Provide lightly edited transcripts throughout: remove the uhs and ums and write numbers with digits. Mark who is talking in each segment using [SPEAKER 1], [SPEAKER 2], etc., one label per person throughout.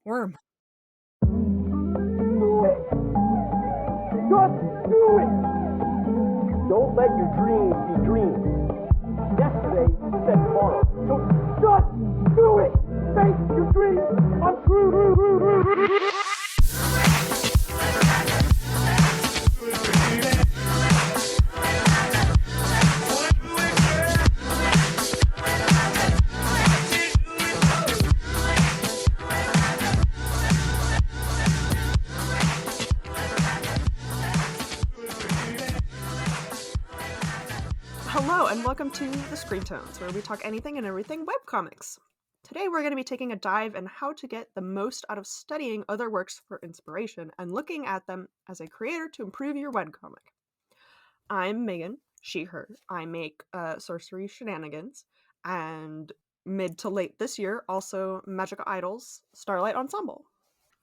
[SPEAKER 1] Worm.
[SPEAKER 2] Do it! Just do it! Don't let your dreams be dreams. Yesterday said tomorrow. So just do it! Make your dreams come true!
[SPEAKER 1] Hello, and welcome to The Screen Tones, where we talk anything and everything webcomics. Today we're going to be taking a dive in how to get the most out of studying other works for inspiration and looking at them as a creator to improve your webcomic. I'm Megan, she, her. I make sorcery shenanigans, and mid to late this year, also Magical Idols Starlight Ensemble.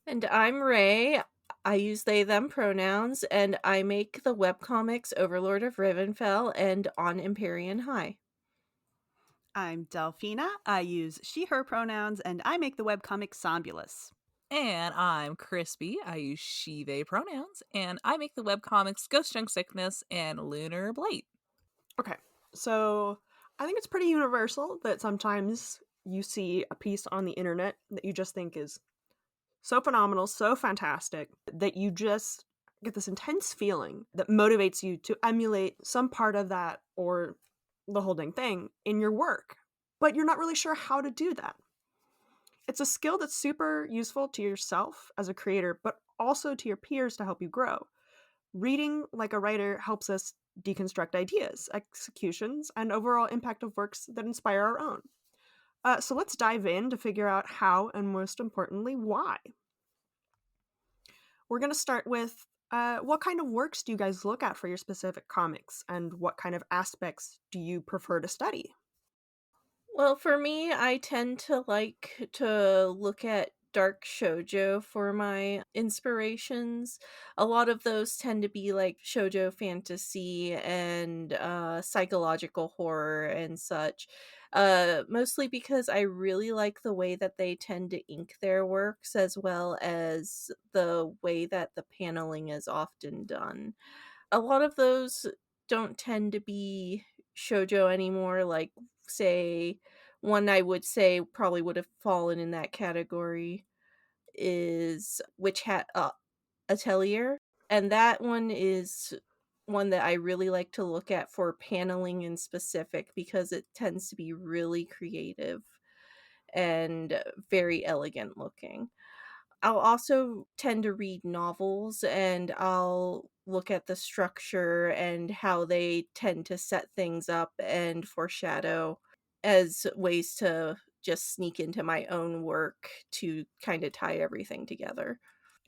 [SPEAKER 3] And I'm Ray. I use they, them pronouns, and I make the webcomics Overlord of Ravenfell and On Empyrean High.
[SPEAKER 4] I'm Delphina. I use she, her pronouns, and I make the webcomic Somnambulus.
[SPEAKER 5] And I'm Crispy. I use she, they pronouns, and I make the webcomics Ghost Junk Sickness and Lunar Blight.
[SPEAKER 1] Okay, so I think it's pretty universal that sometimes you see a piece on the internet that you just think is so phenomenal, so fantastic, that you just get this intense feeling that motivates you to emulate some part of that or the whole dang thing in your work, but you're not really sure how to do that. It's a skill that's super useful to yourself as a creator, but also to your peers to help you grow. Reading like a writer helps us deconstruct ideas, executions, and overall impact of works that inspire our own. So let's dive in to figure out how, and most importantly, why. We're going to start with what kind of works do you guys look at for your specific comics, and what kind of aspects do you prefer to study?
[SPEAKER 3] Well, for me, I tend to like to look at dark shoujo for my inspirations. A lot of those tend to be like shoujo fantasy and psychological horror and such. Mostly because I really like the way that they tend to ink their works, as well as the way that the paneling is often done. A lot of those don't tend to be shoujo anymore, like, say, one I would say probably would have fallen in that category is Witch Hat Atelier, and that one is one that I really like to look at for paneling in specific because it tends to be really creative and very elegant looking. I'll also tend to read novels, and I'll look at the structure and how they tend to set things up and foreshadow as ways to just sneak into my own work to kind of tie everything together.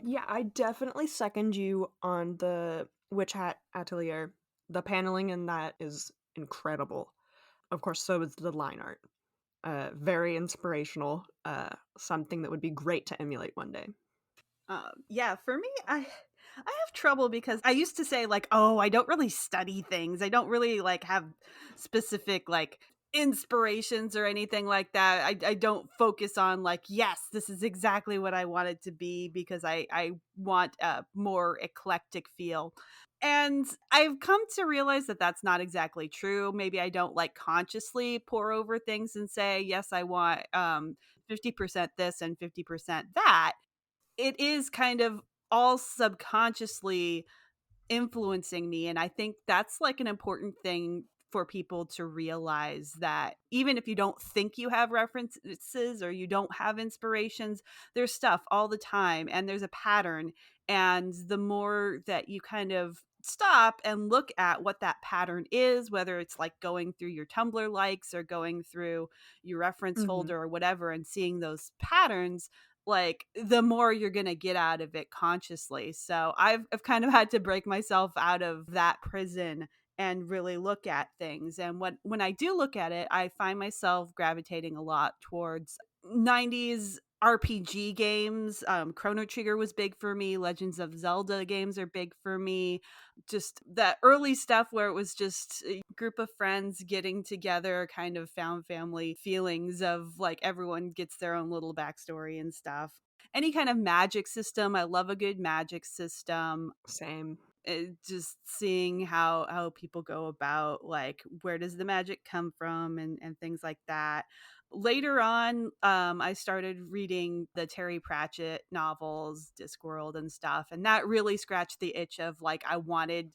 [SPEAKER 1] Yeah, I definitely second you on the Witch Hat Atelier. The paneling in that is incredible. Of course, so is the line art. Very inspirational. Something that would be great to emulate one day.
[SPEAKER 4] Yeah, for me, I have trouble because I used to say like, oh, I don't really study things. I don't really like have specific like inspirations or anything like that. I don't focus on like, yes, this is exactly what I want it to be because I want a more eclectic feel. And I've come to realize that that's not exactly true. Maybe I don't like consciously pour over things and say, yes, I want 50% this and 50% that. It is kind of all subconsciously influencing me. And I think that's like an important thing for people to realize, that even if you don't think you have references or you don't have inspirations, there's stuff all the time and there's a pattern. And the more that you kind of stop and look at what that pattern is, whether it's like going through your Tumblr likes or going through your reference folder or whatever and seeing those patterns, like the more you're going to get out of it consciously. So I've kind of had to break myself out of that prison and really look at things. And when I do look at it, I find myself gravitating a lot towards 90s RPG games. Chrono Trigger was big for me. Legends of Zelda games are big for me. Just that early stuff where it was just a group of friends getting together, kind of found family feelings of like everyone gets their own little backstory and stuff. Any kind of magic system. I love a good magic system.
[SPEAKER 1] Same.
[SPEAKER 4] Just seeing how people go about like where does the magic come from and things like that. Later on, I started reading the Terry Pratchett novels, Discworld and stuff, and that really scratched the itch of like I wanted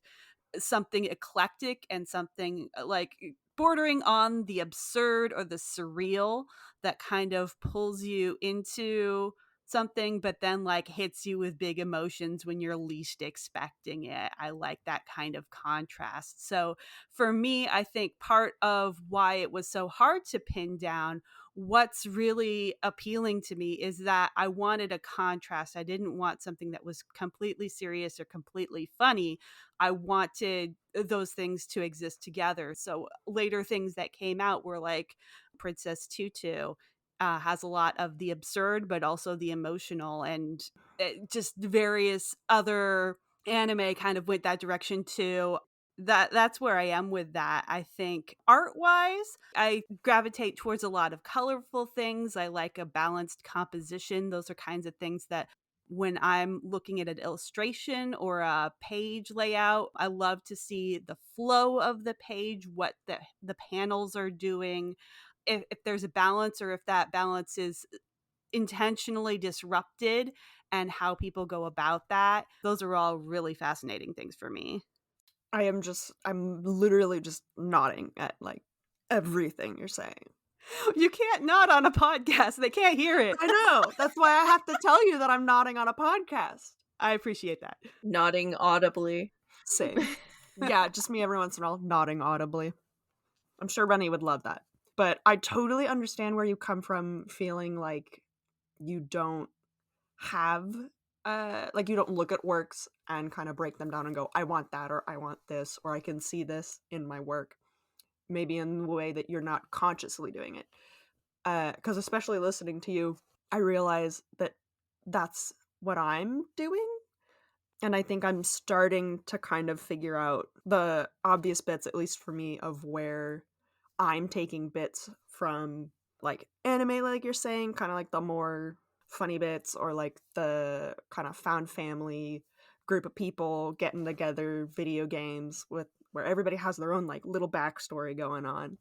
[SPEAKER 4] something eclectic and something like bordering on the absurd or the surreal that kind of pulls you into something but then like hits you with big emotions when you're least expecting it. I like that kind of contrast. So for me, I think part of why it was so hard to pin down what's really appealing to me is that I wanted a contrast. I didn't want something that was completely serious or completely funny. I wanted those things to exist together. So later things that came out were like Princess Tutu has a lot of the absurd, but also the emotional, and just various other anime kind of went that direction too. That's where I am with that. I think art wise, I gravitate towards a lot of colorful things. I like a balanced composition. Those are kinds of things that when I'm looking at an illustration or a page layout, I love to see the flow of the page, what the panels are doing, if there's a balance or if that balance is intentionally disrupted and how people go about that. Those are all really fascinating things for me.
[SPEAKER 1] I'm literally just nodding at like everything you're saying.
[SPEAKER 4] You can't nod on a podcast. They can't hear it.
[SPEAKER 1] I know. That's why I have to tell you that I'm nodding on a podcast.
[SPEAKER 4] I appreciate that.
[SPEAKER 3] Nodding audibly.
[SPEAKER 1] Same. Yeah, just me every once in a while nodding audibly. I'm sure Rennie would love that. But I totally understand where you come from feeling like you don't have like you don't look at works and kind of break them down and go, I want that or I want this or I can see this in my work. Maybe in the way that you're not consciously doing it. Because especially listening to you, I realize that that's what I'm doing. And I think I'm starting to kind of figure out the obvious bits, at least for me, of where I'm taking bits from like anime, like you're saying, kind of like the more funny bits, or like the kind of found family group of people getting together, video games with where everybody has their own like little backstory going on. And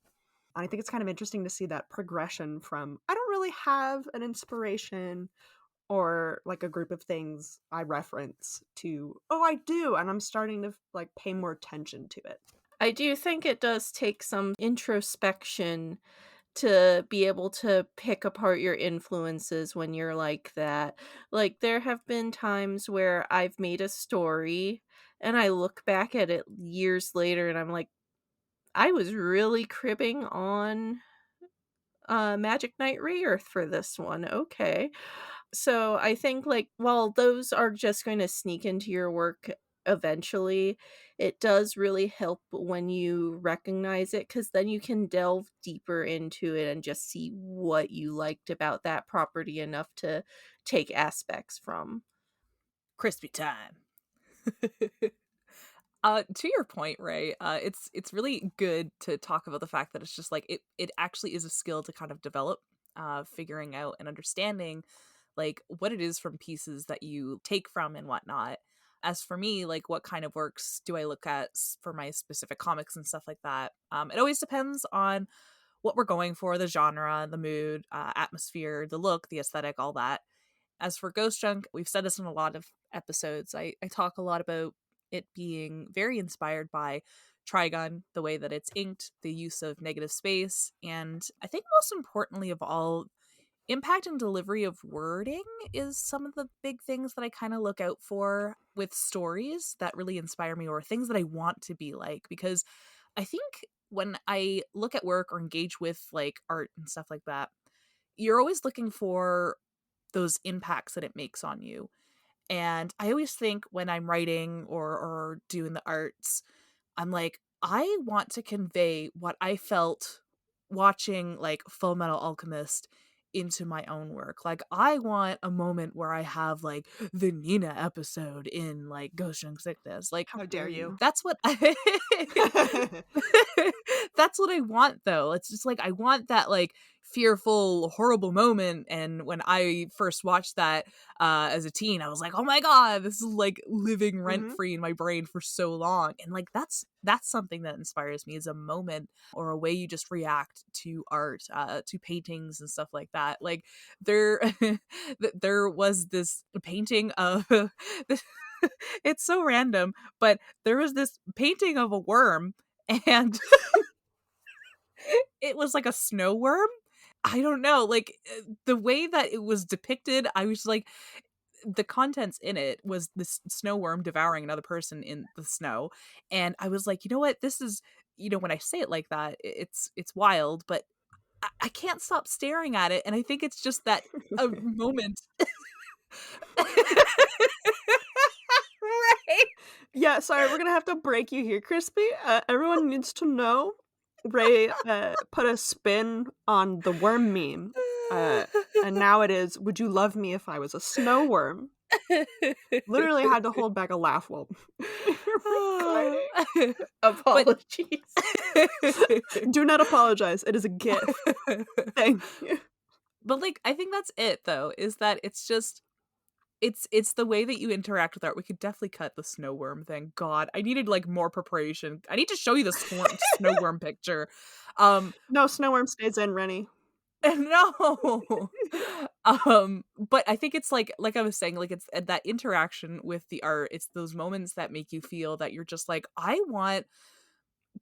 [SPEAKER 1] I think it's kind of interesting to see that progression from I don't really have an inspiration or like a group of things I reference to, oh, I do, and I'm starting to like pay more attention to it.
[SPEAKER 3] I do think it does take some introspection to be able to pick apart your influences when you're like that. Like, there have been times where I've made a story and I look back at it years later and I'm like, I was really cribbing on Magic Knight Rayearth for this one. Okay. So I think like while those are just going to sneak into your work eventually, it does really help when you recognize it because then you can delve deeper into it and just see what you liked about that property enough to take aspects from.
[SPEAKER 5] Crispy time. To your point, Ray, it's really good to talk about the fact that it's just like it actually is a skill to kind of develop, figuring out and understanding like what it is from pieces that you take from and whatnot. As for me, like what kind of works do I look at for my specific comics and stuff like that? It always depends on what we're going for, the genre, the mood, atmosphere, the look, the aesthetic, all that. As for Ghost Junk, we've said this in a lot of episodes. I talk a lot about it being very inspired by Trigun, the way that it's inked, the use of negative space, and I think most importantly of all, impact and delivery of wording is some of the big things that I kind of look out for with stories that really inspire me or things that I want to be like. Because I think when I look at work or engage with like art and stuff like that, you're always looking for those impacts that it makes on you. And I always think when I'm writing or doing the arts, I'm like, I want to convey what I felt watching like Full Metal Alchemist into my own work. Like, I want a moment where I have like the Nina episode in like Ghost Young Sickness. Like,
[SPEAKER 1] How dare you?
[SPEAKER 5] that's what I that's what I want though. It's just like I want that like fearful, horrible moment. And when I first watched that as a teen, I was like, oh my god, this is like living rent
[SPEAKER 1] Mhm.
[SPEAKER 5] free in my brain for so long. And like that's something that inspires me, is a moment or a way you just react to art, to paintings and stuff like that. Like there there was this painting of it's so random, but there was this painting of a worm, and it was like a snow worm. I don't know, like, the way that it was depicted, I was like, the contents in it was this snow worm devouring another person in the snow, and I was like, "You know what? This is," when I say it like that, it's wild, but I can't stop staring at it, and I think it's just that a moment. Right.
[SPEAKER 1] Yeah, sorry, we're gonna have to break you here, Crispy. Everyone needs to know Ray put a spin on the worm meme. Uh, and now it is, would you love me if I was a snow worm? Literally had to hold back a laugh while recording.
[SPEAKER 5] But
[SPEAKER 3] Apologies.
[SPEAKER 1] Do not apologize. It is a gift. Thank you.
[SPEAKER 5] but like I think that's it though, is that it's just it's the way that you interact with art. We could definitely cut the snow worm thing. God, I needed like more preparation. I need to show you the snow worm picture.
[SPEAKER 1] No, snow worm stays in, Rennie.
[SPEAKER 5] No. But I think it's like I was saying, like it's that interaction with the art. It's those moments that make you feel that you're just like, I want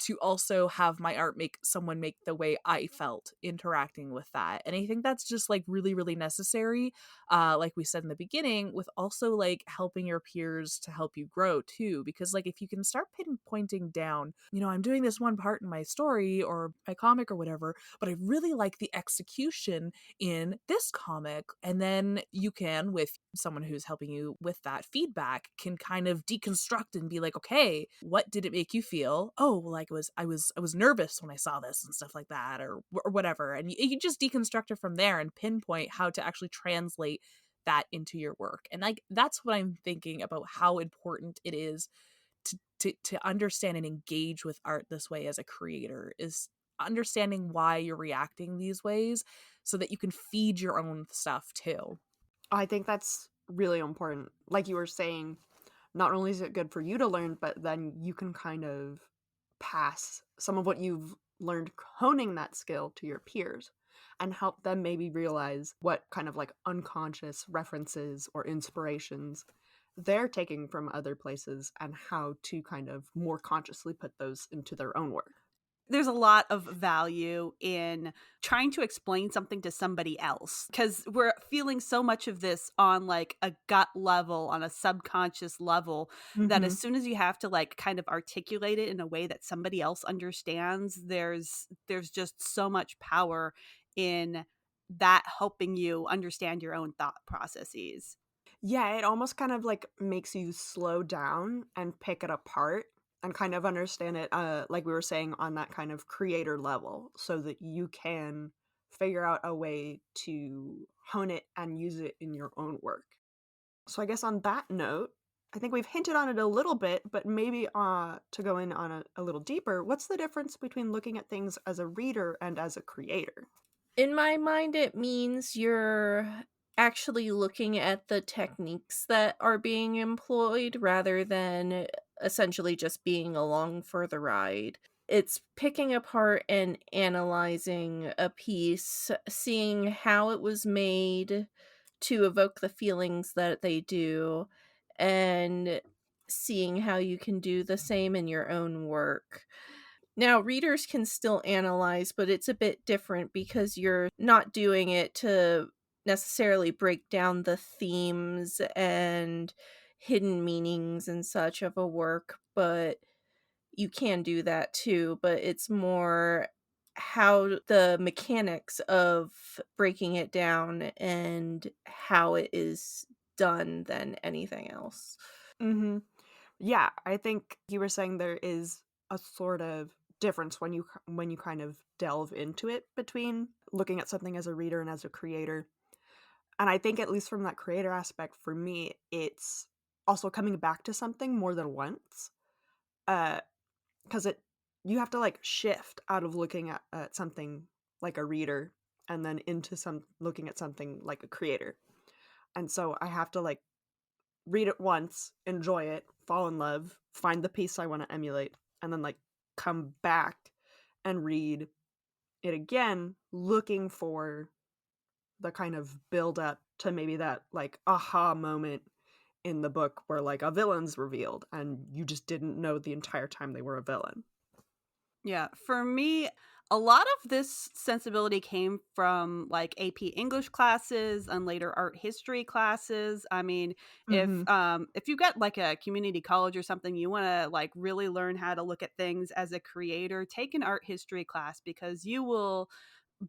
[SPEAKER 5] to also have my art make someone make the way I felt interacting with that. And I think that's just like really, really necessary. Like we said in the beginning, with also like helping your peers to help you grow too. Because like if you can start pinpointing down, I'm doing this one part in my story or my comic or whatever, but I really like the execution in this comic. And then you can, with someone who's helping you with that feedback, can kind of deconstruct and be like, okay, what did it make you feel? Oh, well, like I was nervous when I saw this and stuff like that, or whatever. And you just deconstruct it from there and pinpoint how to actually translate that into your work. And like that's what I'm thinking about, how important it is to understand and engage with art this way as a creator, is understanding why you're reacting these ways so that you can feed your own stuff too.
[SPEAKER 1] I think that's really important. Like you were saying, not only is it good for you to learn, but then you can kind of pass some of what you've learned honing that skill to your peers and help them maybe realize what kind of like unconscious references or inspirations they're taking from other places and how to kind of more consciously put those into their own work.
[SPEAKER 4] There's a lot of value in trying to explain something to somebody else, because we're feeling so much of this on like a gut level, on a subconscious level, that as soon as you have to like kind of articulate it in a way that somebody else understands, there's just so much power in that helping you understand your own thought processes.
[SPEAKER 1] Yeah, it almost kind of like makes you slow down and pick it apart and kind of understand it, like we were saying, on that kind of creator level, so that you can figure out a way to hone it and use it in your own work. So I guess on that note, I think we've hinted on it a little bit, but maybe to go in on a little deeper, what's the difference between looking at things as a reader and as a creator?
[SPEAKER 3] In my mind, it means you're actually looking at the techniques that are being employed rather than essentially just being along for the ride. It's picking apart and analyzing a piece, seeing how it was made to evoke the feelings that they do, and seeing how you can do the same in your own work. Now, readers can still analyze, but it's a bit different because you're not doing it to necessarily break down the themes and hidden meanings and such of a work, but you can do that too. But it's more how the mechanics of breaking it down and how it is done than anything else.
[SPEAKER 1] Mm-hmm. Yeah, I think you were saying there is a sort of difference when you kind of delve into it between looking at something as a reader and as a creator. And I think at least from that creator aspect for me, it's also coming back to something more than once. Uh, because it you have to like shift out of looking at something like a reader and then into some looking at something like a creator. And so I have to like read it once, enjoy it, fall in love, find the piece I want to emulate, and then like come back and read it again, looking for the kind of build up to maybe that like aha moment in the book where like a villain's revealed and you just didn't know the entire time they were a villain.
[SPEAKER 4] Yeah, for me, a lot of this sensibility came from like AP English classes and later art history classes. I mean,
[SPEAKER 1] Mhm.
[SPEAKER 4] if you got like a community college or something, you want to like really learn how to look at things as a creator, take an art history class because you will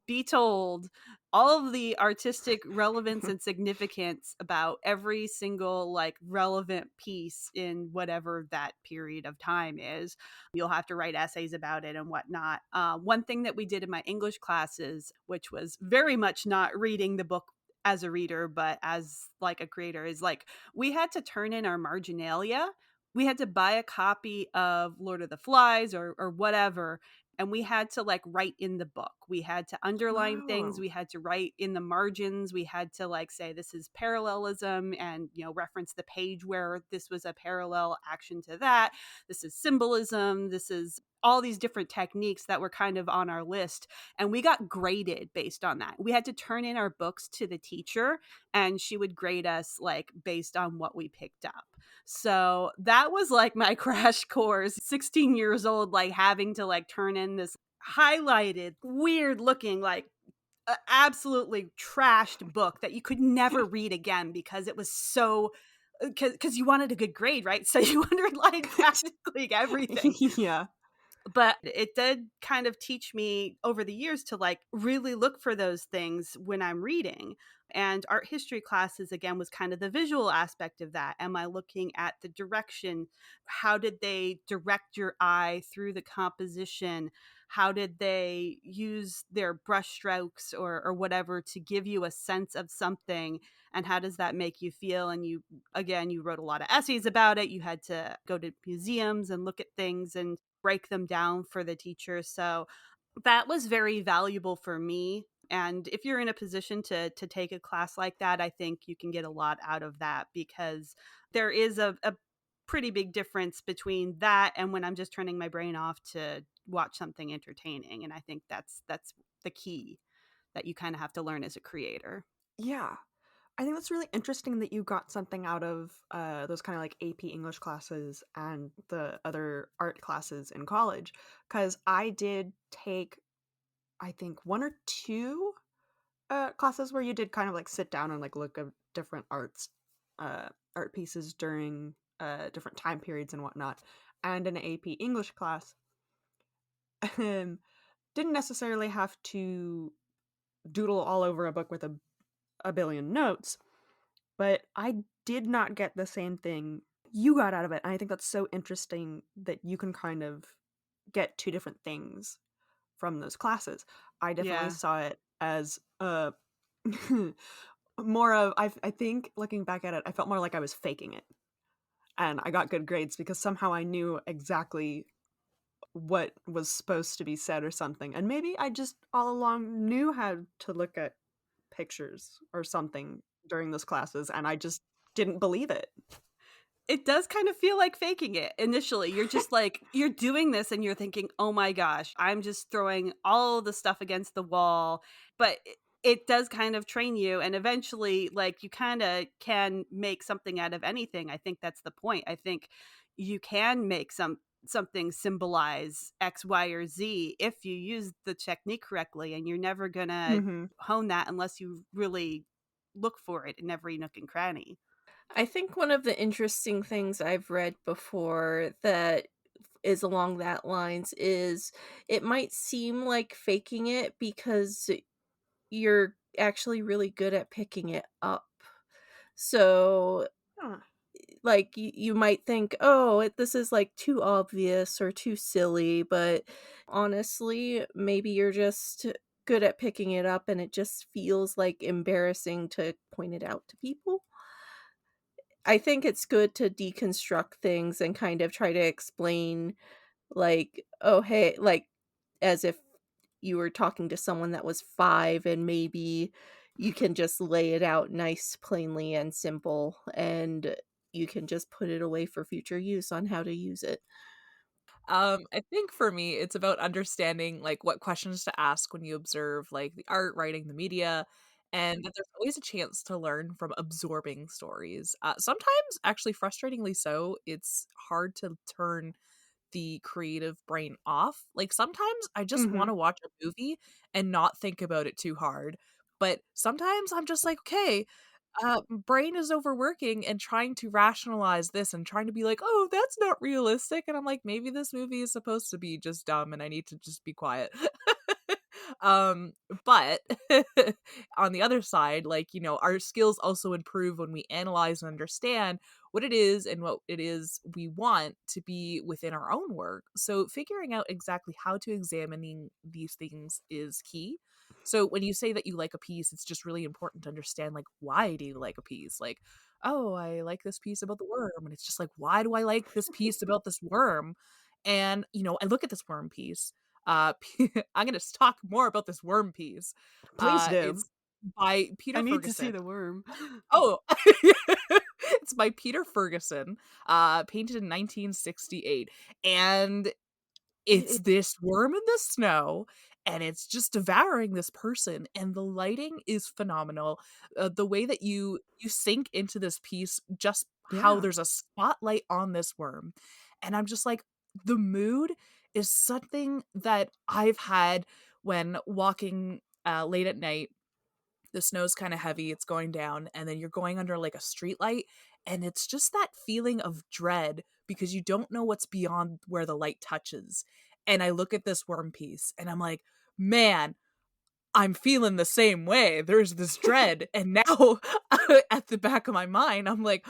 [SPEAKER 4] be told all of the artistic relevance and significance about every single like relevant piece in whatever that period of time is. You'll have to write essays about it and whatnot. One thing that we did in my English classes, which was very much not reading the book as a reader but as like a creator, is like we had to turn in our marginalia. We had to buy a copy of Lord of the Flies or whatever, and we had to like write in the book. We had to underline things,
[SPEAKER 1] Oh.
[SPEAKER 4] we had to write in the margins, we had to like say this is parallelism and reference the page where this was a parallel action to that. This is symbolism, this is all these different techniques that were kind of on our list, and we got graded based on that. We had to turn in our books to the teacher and she would grade us like based on what we picked up. So that was like my crash course, 16 years old, like having to like turn in this highlighted, weird looking, like absolutely trashed book that you could never read again because it was so because you wanted a good grade, right? So you underlined practically everything.
[SPEAKER 1] Yeah.
[SPEAKER 4] But it did kind of teach me over the years to like really look for those things when I'm reading. And art history classes again was kind of the visual aspect of that. Am I looking at the direction? How did they direct your eye through the composition? How did they use their brush strokes or whatever to give you a sense of something? And how does that make you feel? And you wrote a lot of essays about it. You had to go to museums and look at things and break them down for the teacher. So that was very valuable for me. And if you're in a position to take a class like that, I think you can get a lot out of that because there is a pretty big difference between that and when I'm just turning my brain off to watch something entertaining. And I think that's the key that you kind of have to learn as a creator.
[SPEAKER 1] Yeah. I think that's really interesting that you got something out of those kind of like AP English classes and the other art classes in college. Because I did take, I think, one or two classes where you did kind of like sit down and like look at different art pieces during different time periods and whatnot. And in an AP English class, didn't necessarily have to doodle all over a book with a billion notes, but I did not get the same thing you got out of it. And I think that's so interesting that you can kind of get two different things from those classes. I definitely
[SPEAKER 4] Yeah.
[SPEAKER 1] saw it as more of I think looking back at it, I felt more like I was faking it. And I got good grades because somehow I knew exactly what was supposed to be said or something. And maybe I just all along knew how to look at pictures or something during those classes and I just didn't believe it.
[SPEAKER 4] It does kind of feel like faking it initially. You're just like, you're doing this and you're thinking, oh my gosh, I'm just throwing all the stuff against the wall. But it does kind of train you. And eventually, like, you kind of can make something out of anything. I think that's the point. I think you can make something symbolize X, Y, or Z if you use the technique correctly. And you're never going to
[SPEAKER 1] Mhm.
[SPEAKER 4] hone that unless you really look for it in every nook and cranny.
[SPEAKER 3] I think one of the interesting things I've read before that is along that lines is it might seem like faking it because you're actually really good at picking it up. So
[SPEAKER 1] Huh.
[SPEAKER 3] like you might think, oh, this is like too obvious or too silly, but honestly, maybe you're just good at picking it up and it just feels like embarrassing to point it out to people. I think it's good to deconstruct things and kind of try to explain, like, oh, hey, like, as if you were talking to someone that was 5 and maybe you can just lay it out nice, plainly, and simple, and you can just put it away for future use on how to use it.
[SPEAKER 5] I think for me, it's about understanding like what questions to ask when you observe like the art, writing, the media, and that there's always a chance to learn from absorbing stories. Sometimes, actually, frustratingly so, it's hard to turn the creative brain off. Like sometimes I just want
[SPEAKER 1] Mhm.
[SPEAKER 5] to watch a movie and not think about it too hard. But sometimes I'm just like, okay, brain is overworking and trying to rationalize this and trying to be like, oh, that's not realistic. And I'm like, maybe this movie is supposed to be just dumb and I need to just be quiet. um but on the other side, like, our skills also improve when we analyze and understand what it is and what it is we want to be within our own work. So figuring out exactly how to examining these things is key. So when you say that you like a piece, it's just really important to understand, like, why do you like a piece? Like, oh, I like this piece about the worm, and it's just like, why do I like this piece about this worm? And I look at this worm piece. I'm gonna talk more about this worm piece.
[SPEAKER 1] Please do.
[SPEAKER 5] It's by
[SPEAKER 4] I
[SPEAKER 5] Peter
[SPEAKER 4] need to see
[SPEAKER 5] Ferguson.
[SPEAKER 4] the worm.
[SPEAKER 5] Oh, it's by Peter Ferguson, painted in 1968, and it's
[SPEAKER 3] It
[SPEAKER 5] this worm in the snow, and it's just devouring this person, and the lighting is phenomenal. The way that you sink into this piece, just how
[SPEAKER 1] Yeah.
[SPEAKER 5] there's a spotlight on this worm, and I'm just like, the mood is something that I've had when walking, late at night. The snow's kind of heavy, it's going down, and then you're going under like a street light, and it's just that feeling of dread because you don't know what's beyond where the light touches. And I look at this worm piece and I'm like, man, I'm feeling the same way. There's this dread. And now at the back of my mind, I'm like,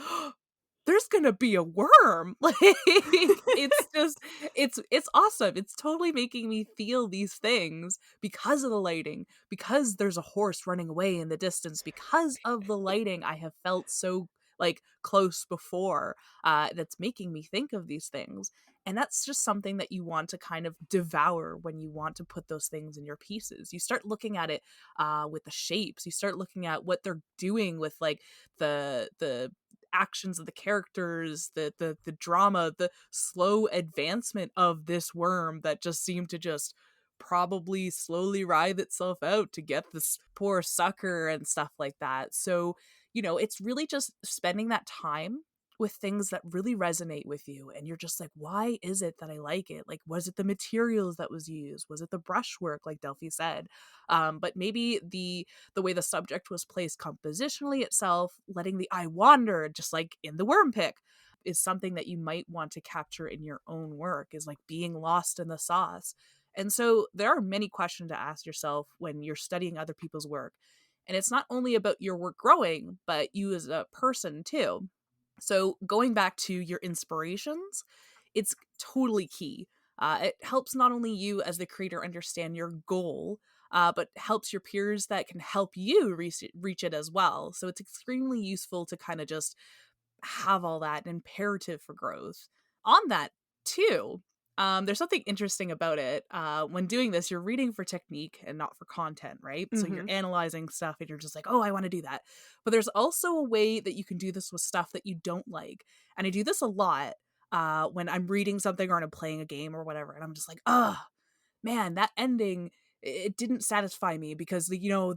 [SPEAKER 5] there's gonna be a worm. Like, it's just, it's awesome. It's totally making me feel these things because of the lighting, because there's a horse running away in the distance, because of the lighting I have felt so like close before, that's making me think of these things. And that's just something that you want to kind of devour when you want to put those things in your pieces. You start looking at it, with the shapes. You start looking at what they're doing with like the actions of the characters, the drama, the slow advancement of this worm that just seemed to just probably slowly writhe itself out to get this poor sucker and stuff like that. So, it's really just spending that time with things that really resonate with you, and you're just like, why is it that I like it? Like, was it the materials that was used? Was it the brushwork, like Delphi said? But maybe the way the subject was placed compositionally itself, letting the eye wander, just like in the worm pick, is something that you might want to capture in your own work, is like being lost in the sauce. And so there are many questions to ask yourself when you're studying other people's work. And it's not only about your work growing, but you as a person too. So going back to your inspirations, it's totally key. It helps not only you as the creator understand your goal, but helps your peers that can help you reach it as well. So it's extremely useful to kind of just have all that imperative for growth. On that, too, there's something interesting about it. When doing this, you're reading for technique and not for content, right? So you're
[SPEAKER 1] Mhm.
[SPEAKER 5] analyzing stuff and you're just like, oh, I want to do that. But there's also a way that you can do this with stuff that you don't like. And I do this a lot, when I'm reading something or I'm playing a game or whatever. And I'm just like, oh, man, that ending, it didn't satisfy me because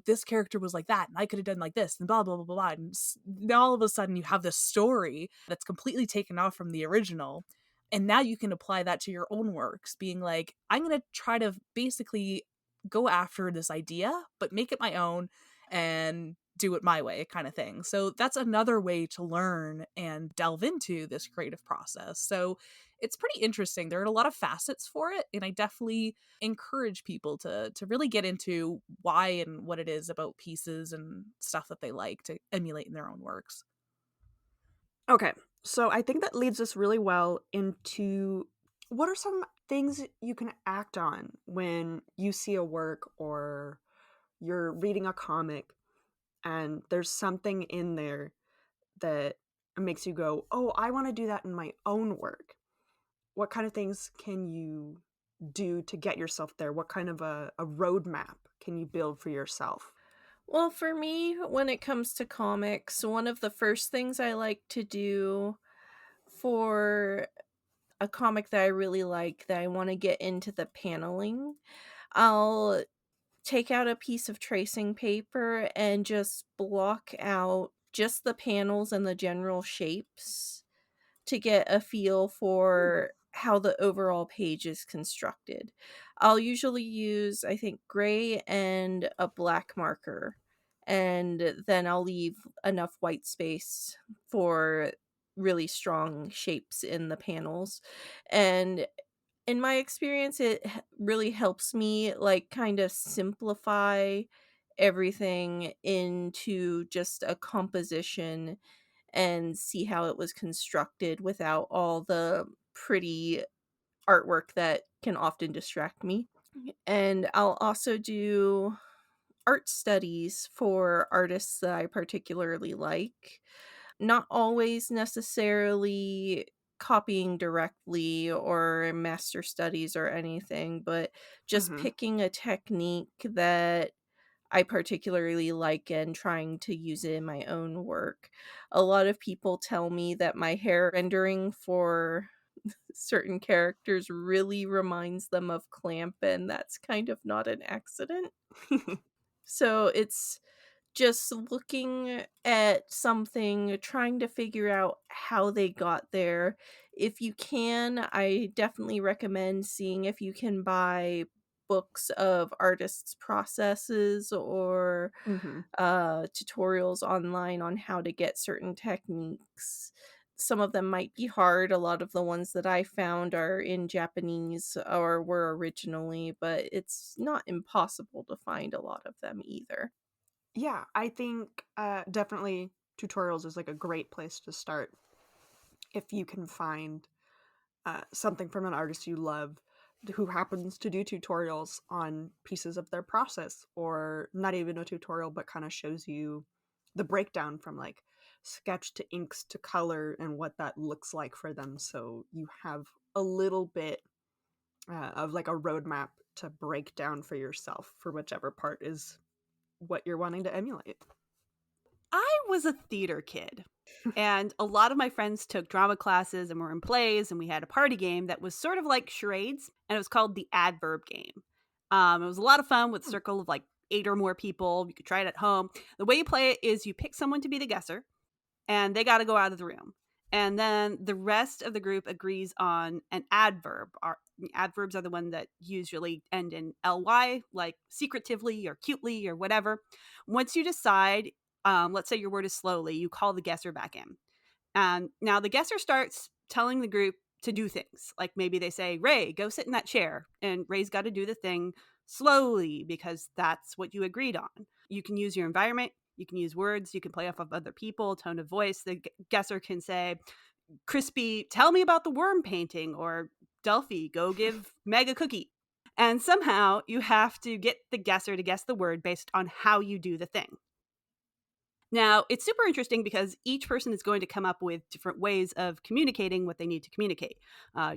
[SPEAKER 5] this character was like that and I could have done like this and blah blah blah blah blah. And now all of a sudden you have this story that's completely taken off from the original, and now you can apply that to your own works, being like, I'm going to try to basically go after this idea but make it my own and do it my way, kind of thing. So that's another way to learn and delve into this creative process. So it's pretty interesting. There are a lot of facets for it, and I definitely encourage people to really get into why and what it is about pieces and stuff that they like to emulate in their own works.
[SPEAKER 1] Okay. So I think that leads us really well into what are some things you can act on when you see a work or you're reading a comic and there's something in there that makes you go, "Oh, I want to do that in my own work." What kind of things can you do to get yourself there? What kind of a roadmap can you build for yourself?
[SPEAKER 3] Well, for me, when it comes to comics, one of the first things I like to do for a comic that I really like, that I want to get into the paneling, I'll take out a piece of tracing paper and just block out just the panels and the general shapes to get a feel
[SPEAKER 1] Hmm.
[SPEAKER 3] for how the overall page is constructed. I'll usually use, I think, gray and a black marker, and then I'll leave enough white space for really strong shapes in the panels. And in my experience, really helps me like kind of simplify everything into just a composition and see how it was constructed without all the pretty artwork that can often distract me. And I'll also do art studies for artists that I particularly like. Not always necessarily copying directly or master studies or anything, but just
[SPEAKER 1] Hmm.
[SPEAKER 3] picking a technique that I particularly like and trying to use it in my own work. A lot of people tell me that my hair rendering for certain characters really reminds them of Clamp, and that's kind of not an accident. So it's just looking at something, trying to figure out how they got there. If you can, I definitely recommend seeing if you can buy books of artists' processes or
[SPEAKER 1] Hmm.
[SPEAKER 3] tutorials online on how to get certain techniques. Some of them might be hard. A lot of the ones that I found are in Japanese or were originally, but it's not impossible to find a lot of them either.
[SPEAKER 1] Yeah, I think definitely tutorials is like a great place to start if you can find something from an artist you love who happens to do tutorials on pieces of their process, or not even a tutorial but kind of shows you the breakdown from like sketch to inks to color and what that looks like for them, so you have a little bit of like a roadmap to break down for yourself for whichever part is what you're wanting to emulate.
[SPEAKER 4] I was a theater kid, and a lot of my friends took drama classes and were in plays, and we had a party game that was sort of like charades, and it was called the adverb game. It was a lot of fun with a circle of like 8 or more people. You could try it at home. The way you play it is you pick someone to be the guesser, and they got to go out of the room. And then the rest of the group agrees on an adverb. Adverbs are the one that usually end in ly, like secretively or cutely or whatever. Once you decide, let's say your word is slowly, you call the guesser back in. And now the guesser starts telling the group to do things. Like maybe they say, Ray, go sit in that chair. And Ray's got to do the thing slowly because that's what you agreed on. You can use your environment. You can use words. You can play off of other people, tone of voice. The guesser can say, Crispy, tell me about the worm painting. Or Delphi, go give Meg a cookie. And somehow you have to get the guesser to guess the word based on how you do the thing. Now, it's super interesting because each person is going to come up with different ways of communicating what they need to communicate.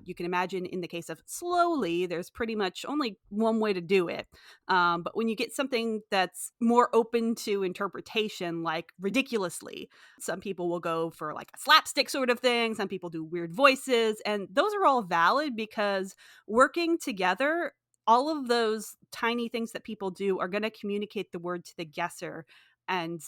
[SPEAKER 4] You can imagine in the case of slowly, there's pretty much only one way to do it. But when you get something that's more open to interpretation, like ridiculously, some people will go for like a slapstick sort of thing. Some people do weird voices. And those are all valid because working together, all of those tiny things that people do are going to communicate the word to the guesser and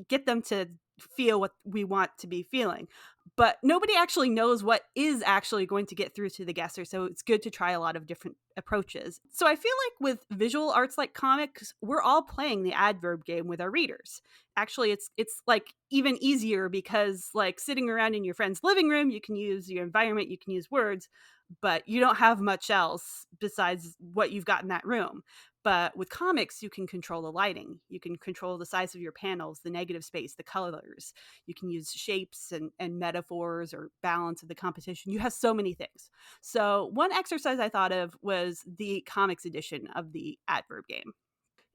[SPEAKER 4] get them to feel what we want to be feeling. But nobody actually knows what is actually going to get through to the guesser, so it's good to try a lot of different approaches. So I feel like with visual arts like comics, we're all playing the adverb game with our readers. Actually, it's like even easier because like sitting around in your friend's living room, you can use your environment, you can use words, but you don't have much else besides what you've got in that room. But with comics, you can control the lighting. You can control the size of your panels, the negative space, the colors. You can use shapes and metaphors or balance of the composition. You have so many things. So one exercise I thought of was the comics edition of the Adverb game.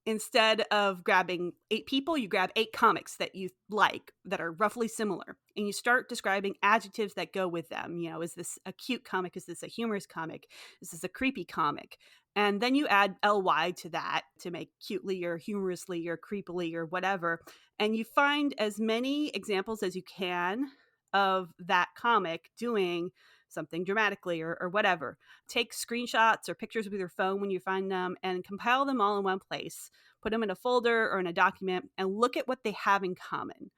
[SPEAKER 4] Instead of grabbing 8 people, you grab 8 comics that you like that are roughly similar. And you start describing adjectives that go with them. You know, is this a cute comic? Is this a humorous comic? Is this a creepy comic? And then you add ly to that to make cutely or humorously or creepily or whatever. And you find as many examples as you can of that comic doing something dramatically or whatever. Take screenshots or pictures with your phone when you find them and compile them all in one place. Put them in a folder or in a document and look at what they have in common.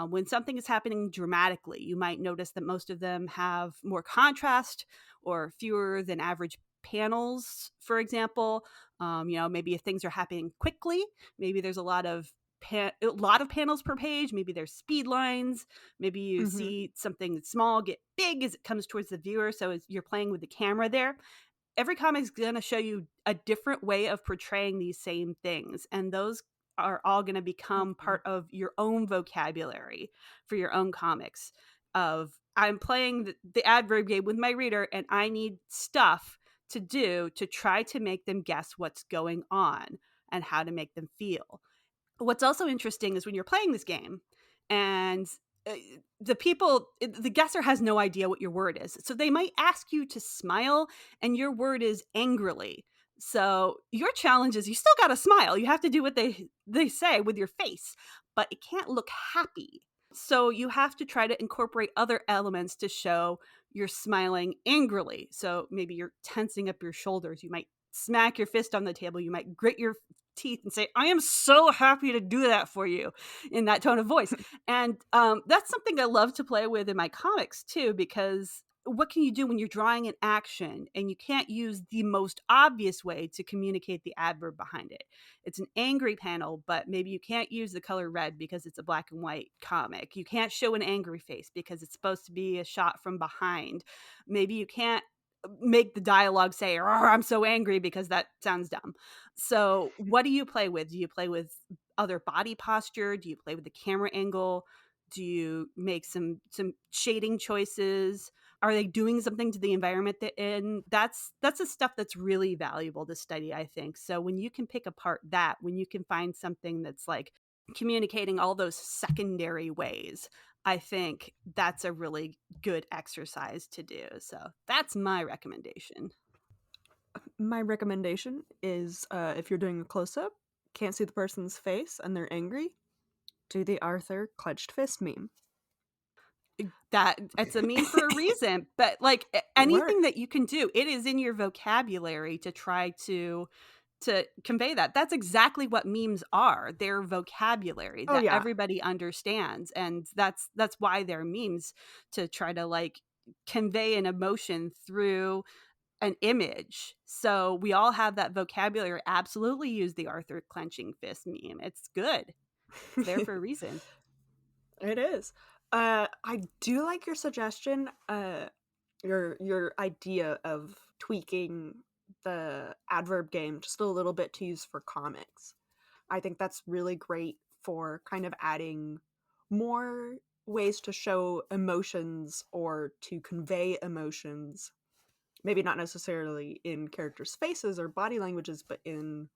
[SPEAKER 4] When something is happening dramatically, you might notice that most of them have more contrast or fewer than average panels, for example. Maybe if things are happening quickly, maybe there's a lot of panels per page. Maybe there's speed lines. Maybe you see something small get big as it comes towards the viewer. So as you're playing with the camera there, every comic is going to show you a different way of portraying these same things. And those are all going to become part of your own vocabulary for your own comics. Of I'm playing the Adverb game with my reader and I need stuff to do to try to make them guess what's going on and how to make them feel. What's also interesting is when you're playing this game and the guesser has no idea what your word is. So they might ask you to smile and your word is angrily. So your challenge is you still got to smile. You have to do what they say with your face, but it can't look happy. So you have to try to incorporate other elements to show you're smiling angrily. So maybe you're tensing up your shoulders. You might smack your fist on the table. You might grit your teeth and say, I am so happy to do that for you, in that tone of voice. And that's something I love to play with in my comics too, because what can you do when you're drawing an action and you can't use the most obvious way to communicate the adverb behind it? It's an angry panel, but maybe you can't use the color red because it's a black and white comic. You can't show an angry face because it's supposed to be a shot from behind. Maybe you can't make the dialogue say, I'm so angry, because that sounds dumb. So what do you play with? Do you play with other body posture? Do you play with the camera angle? Do you make some shading choices? Are they doing something to the environment they're in? That's the stuff that's really valuable to study, I think. So when you can pick apart that, when you can find something that's like communicating all those secondary ways, I think that's a really good exercise to do. So that's my recommendation.
[SPEAKER 1] My recommendation is if you're doing a close-up, can't see the person's face and they're angry, do the Arthur clenched fist meme.
[SPEAKER 4] That it's a meme for a reason, but like anything that you can do, it is in your vocabulary to try to convey that. That's exactly what memes are. They're vocabulary that everybody understands, and that's why they're memes, to try to like convey an emotion through an image. So we all have that vocabulary. Absolutely use the Arthur clenching fist meme. It's good. It's there for a reason.
[SPEAKER 1] It is. I do like your suggestion, your idea of tweaking the adverb game just a little bit to use for comics. I think that's really great for kind of adding more ways to show emotions or to convey emotions. Maybe not necessarily in characters' faces or body languages, but in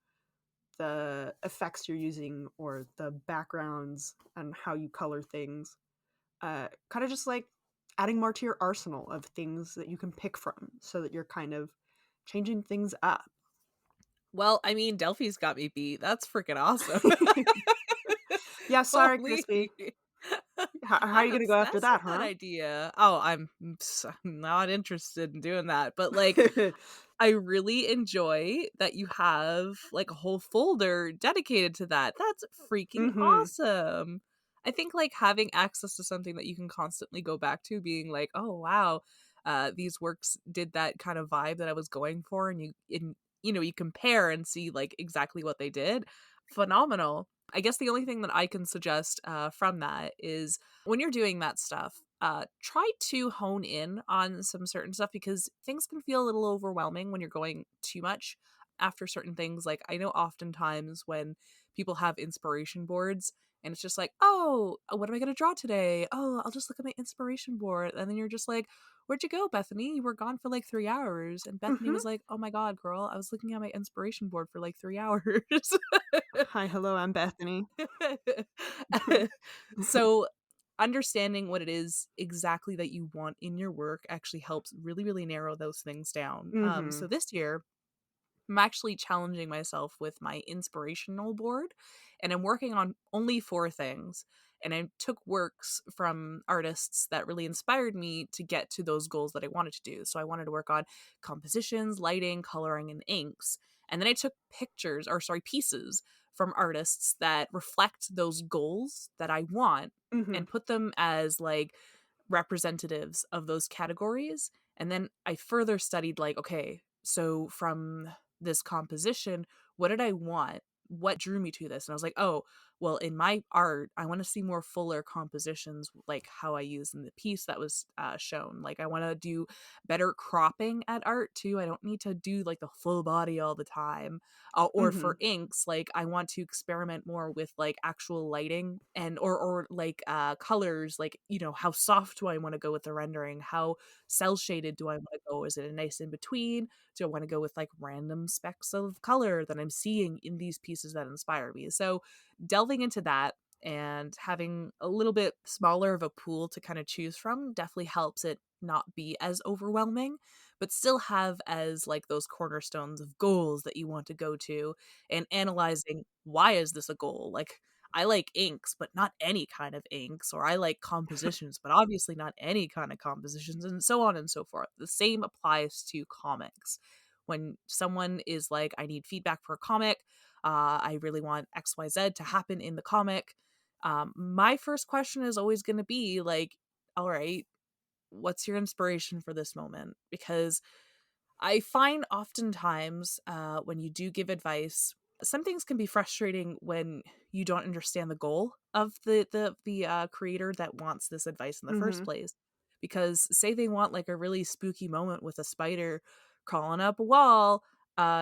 [SPEAKER 1] the effects you're using or the backgrounds and how you color things. Kind of just like adding more to your arsenal of things that you can pick from so that you're kind of changing things up.
[SPEAKER 5] Well, I mean, Delphi's got me beat. That's freaking awesome.
[SPEAKER 1] Yeah, sorry,
[SPEAKER 5] Holy.
[SPEAKER 1] Crispy. How are you gonna go after that,
[SPEAKER 5] That's a good
[SPEAKER 1] huh?
[SPEAKER 5] idea. Oh, I'm not interested in doing that. But like, I really enjoy that you have like a whole folder dedicated to that. That's freaking
[SPEAKER 1] Mm-hmm.
[SPEAKER 5] awesome. I think like having access to something that you can constantly go back to, being like, oh wow, these works did that kind of vibe that I was going for, and you compare and see like exactly what they did. Phenomenal. I guess the only thing that I can suggest from that is when you're doing that stuff, try to hone in on some certain stuff, because things can feel a little overwhelming when you're going too much. after certain things. Like, I know oftentimes when people have inspiration boards and it's just like, oh, what am I going to draw today? Oh, I'll just look at my inspiration board. And then you're just like, where'd you go, Bethany? You were gone for like 3 hours. And Bethany
[SPEAKER 1] Mhm.
[SPEAKER 5] was like, oh my God, girl, I was looking at my inspiration board for like 3 hours.
[SPEAKER 1] Hi, hello, I'm Bethany.
[SPEAKER 5] So understanding what it is exactly that you want in your work actually helps really, really narrow those things down. So
[SPEAKER 1] Mhm.
[SPEAKER 5] this year I'm actually challenging myself with my inspirational board, and I'm working on only 4 things. And I took works from artists that really inspired me to get to those goals that I wanted to do. So I wanted to work on compositions, lighting, coloring, and inks. And then I took pieces from artists that reflect those goals that I want
[SPEAKER 1] Mhm.
[SPEAKER 5] and put them as like representatives of those categories. And then I further studied, like, okay, so from this composition, what did I want? What drew me to this? And I was like, oh, well, in my art, I want to see more fuller compositions, like how I use in the piece that was shown. Like, I want to do better cropping at art too. I don't need to do like the full body all the time. Or for
[SPEAKER 1] Mhm.
[SPEAKER 5] inks, like I want to experiment more with like actual lighting and or like colors. Like, you know, how soft do I want to go with the rendering? How cell shaded do I want to go? Is it a nice in between? Do I want to go with like random specks of color that I'm seeing in these pieces that inspire me? So delving into that and having a little bit smaller of a pool to kind of choose from definitely helps it not be as overwhelming, but still have as like those cornerstones of goals that you want to go to, and analyzing, why is this a goal? Like, I like inks, but not any kind of inks, or I like compositions, but obviously not any kind of compositions, and so on and so forth. The same applies to comics. When someone is like, I need feedback for a comic, I really want XYZ to happen in the comic. My first question is always going to be like, all right, what's your inspiration for this moment? Because I find oftentimes when you do give advice, some things can be frustrating when you don't understand the goal of the creator that wants this advice in the first
[SPEAKER 1] Mhm.
[SPEAKER 5] place. Because say they want like a really spooky moment with a spider crawling up a wall,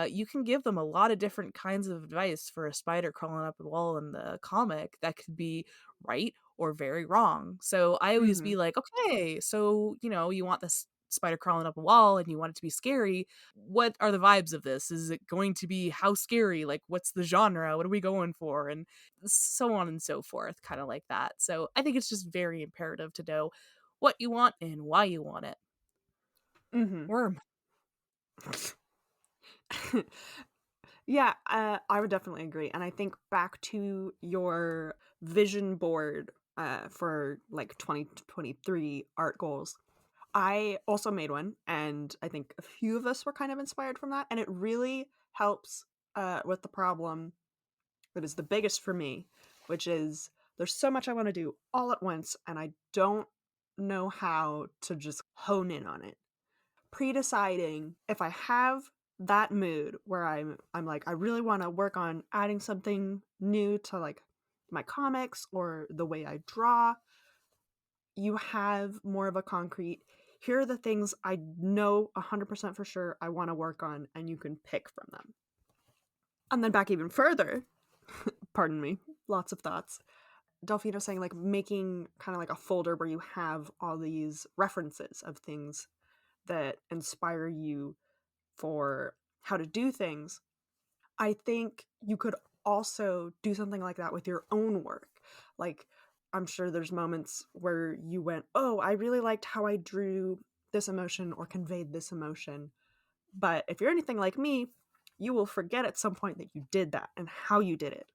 [SPEAKER 5] you can give them a lot of different kinds of advice for a spider crawling up a wall in the comic that could be right or very wrong. So I always be
[SPEAKER 1] Mhm.
[SPEAKER 5] like, okay, so you know, you want this spider crawling up a wall and you want it to be scary. What are the vibes of this? Is it going to be how scary? Like, what's the genre? What are we going for? And so on and so forth, kind of like that. So I think it's just very imperative to know what you want and why you want it.
[SPEAKER 1] Mhm.
[SPEAKER 5] Worm.
[SPEAKER 1] Yeah, I would definitely agree. And I think back to your vision board for like 2023 art goals. I also made one, and I think a few of us were kind of inspired from that. And it really helps with the problem that is the biggest for me, which is there's so much I want to do all at once, and I don't know how to just hone in on it. Pre-deciding if I have that mood where I'm like I really want to work on adding something new to like my comics or the way I draw, you have more of a concrete, here are the things I know 100% for sure I want to work on, and you can pick from them. And then back even further, pardon me, lots of thoughts. Delphino saying like making kind of like a folder where you have all these references of things that inspire you for how to do things. I think you could also do something like that with your own work. Like, I'm sure there's moments where you went, oh, I really liked how I drew this emotion or conveyed this emotion. But if you're anything like me, you will forget at some point that you did that and how you did it.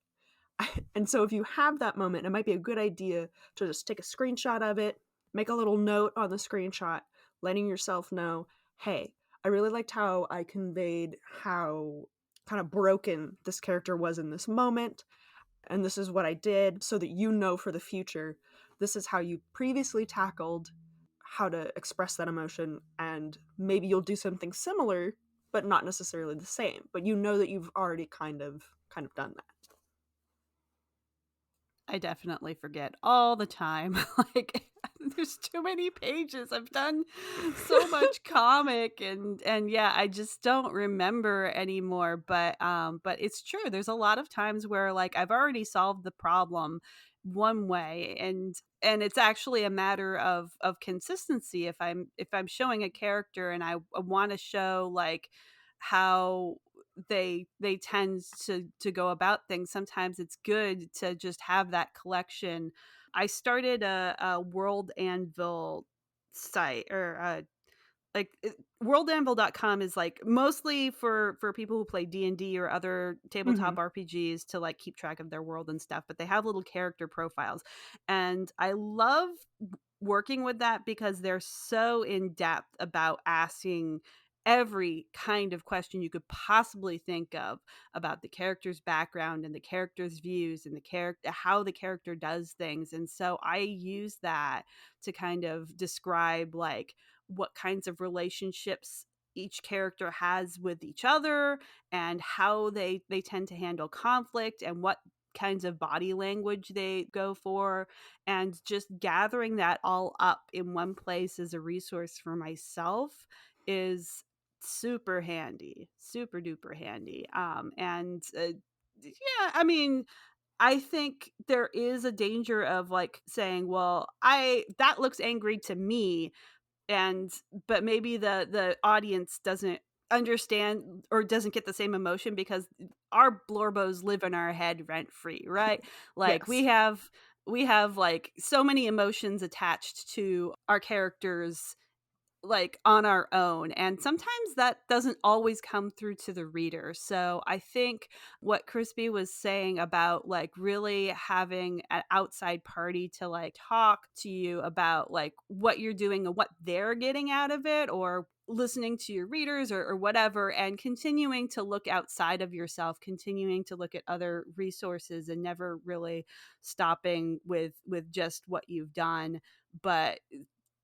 [SPEAKER 1] And so if you have that moment, it might be a good idea to just take a screenshot of it, make a little note on the screenshot, letting yourself know, hey, I really liked how I conveyed how kind of broken this character was in this moment, and this is what I did, so that you know for the future, this is how you previously tackled how to express that emotion, and maybe you'll do something similar, but not necessarily the same. But you know that you've already kind of done that.
[SPEAKER 4] I definitely forget all the time. Like, there's too many pages. I've done so much comic and yeah, I just don't remember anymore. But it's true. There's a lot of times where like I've already solved the problem one way and it's actually a matter of consistency. If I'm showing a character and I want to show like how they tend to go about things, sometimes it's good to just have that collection. I started a World Anvil site or worldanvil.com is like mostly for people who play D&D or other tabletop
[SPEAKER 1] Mhm.
[SPEAKER 4] RPGs to like keep track of their world and stuff, but they have little character profiles. And I love working with that because they're so in depth about asking every kind of question you could possibly think of about the character's background and the character's views and the character, how the character does things. And so I use that to kind of describe like what kinds of relationships each character has with each other and how they tend to handle conflict and what kinds of body language they go for, and just gathering that all up in one place as a resource for myself is super handy, super duper handy. And yeah, I mean, I think there is a danger of like saying, well, I that looks angry to me, and but maybe the audience doesn't understand or doesn't get the same emotion because our blorbos live in our head rent free, right? Like
[SPEAKER 1] Yes.
[SPEAKER 4] we have like so many emotions attached to our characters like on our own, and sometimes that doesn't always come through to the reader. So I think what Crispy was saying about like really having an outside party to like talk to you about like what you're doing and what they're getting out of it, or listening to your readers or whatever, and continuing to look outside of yourself, continuing to look at other resources and never really stopping with just what you've done, but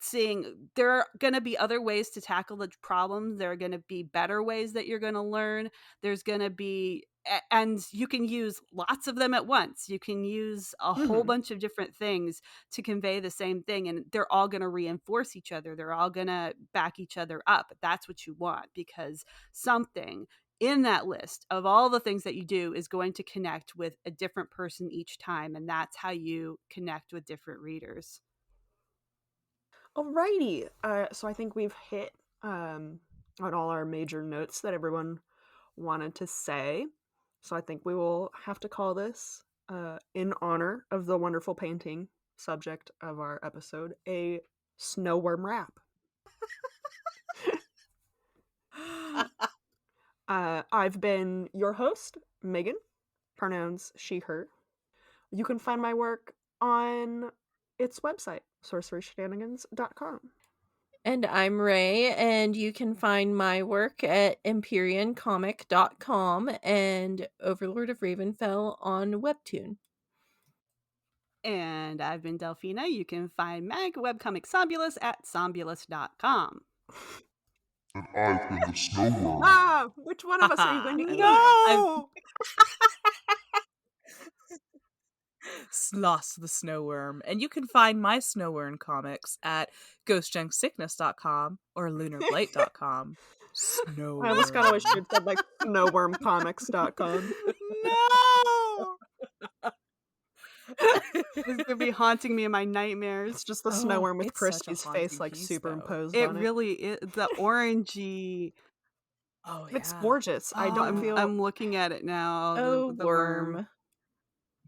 [SPEAKER 4] seeing there are going to be other ways to tackle the problem. There are going to be better ways that you're going to learn. There's going to be, and you can use lots of them at once. You can use a whole
[SPEAKER 1] Mhm.
[SPEAKER 4] bunch of different things to convey the same thing, and they're all going to reinforce each other. They're all going to back each other up. That's what you want, because something in that list of all the things that you do is going to connect with a different person each time, and that's how you connect with different readers.
[SPEAKER 1] Alrighty. So I think we've hit on all our major notes that everyone wanted to say. So I think we will have to call this, in honor of the wonderful painting subject of our episode, a snowworm rap. I've been your host, Megan, pronouns she, her. You can find my work on its website, sorceryshenanigans.com.
[SPEAKER 3] And I'm Ray, and you can find my work at EmpyreanComic.com and Overlord of Ravenfell on Webtoon.
[SPEAKER 4] And I've been Delphina. You can find Mag webcomic Sombulus at sombulus.com.
[SPEAKER 6] And I've been the snowworm.
[SPEAKER 1] Ah, which one of us are you going to eat?
[SPEAKER 5] No! Sloss the Snowworm. And you can find my Snowworm comics at ghostjunksickness.com or lunarblight.com. Snowworm.
[SPEAKER 1] I almost kind of wish you'd said like snowwormcomics.com.
[SPEAKER 4] No! This is gonna be haunting me in my nightmares.
[SPEAKER 1] It's just the
[SPEAKER 5] Oh,
[SPEAKER 1] snowworm with
[SPEAKER 5] it's such a
[SPEAKER 1] Crispy's
[SPEAKER 5] haunting
[SPEAKER 1] face like
[SPEAKER 5] piece, though.
[SPEAKER 1] superimposed
[SPEAKER 4] It
[SPEAKER 1] on it.
[SPEAKER 4] really is the orangey.
[SPEAKER 5] Oh,
[SPEAKER 1] It's
[SPEAKER 5] yeah.
[SPEAKER 1] gorgeous. I don't feel.
[SPEAKER 4] I'm looking at it now.
[SPEAKER 3] Oh,
[SPEAKER 4] The
[SPEAKER 3] worm.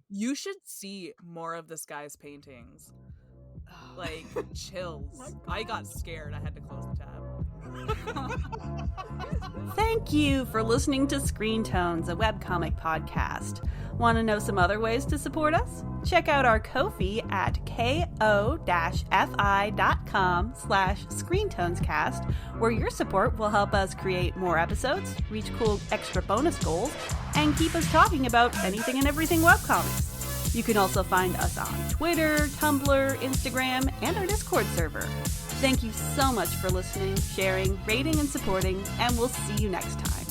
[SPEAKER 5] You should see more of this guy's paintings. Like, chills. I got scared. I had to close the tab.
[SPEAKER 4] Thank you for listening to Screen Tones, a webcomic podcast. Want to know some other ways to support us? Check out our Ko-fi at ko-fi.com/screentonescast, where your support will help us create more episodes, reach cool extra bonus goals, and keep us talking about anything and everything webcomics. You can also find us on Twitter, Tumblr, Instagram, and our Discord server. Thank you so much for listening, sharing, rating, and supporting, and we'll see you next time.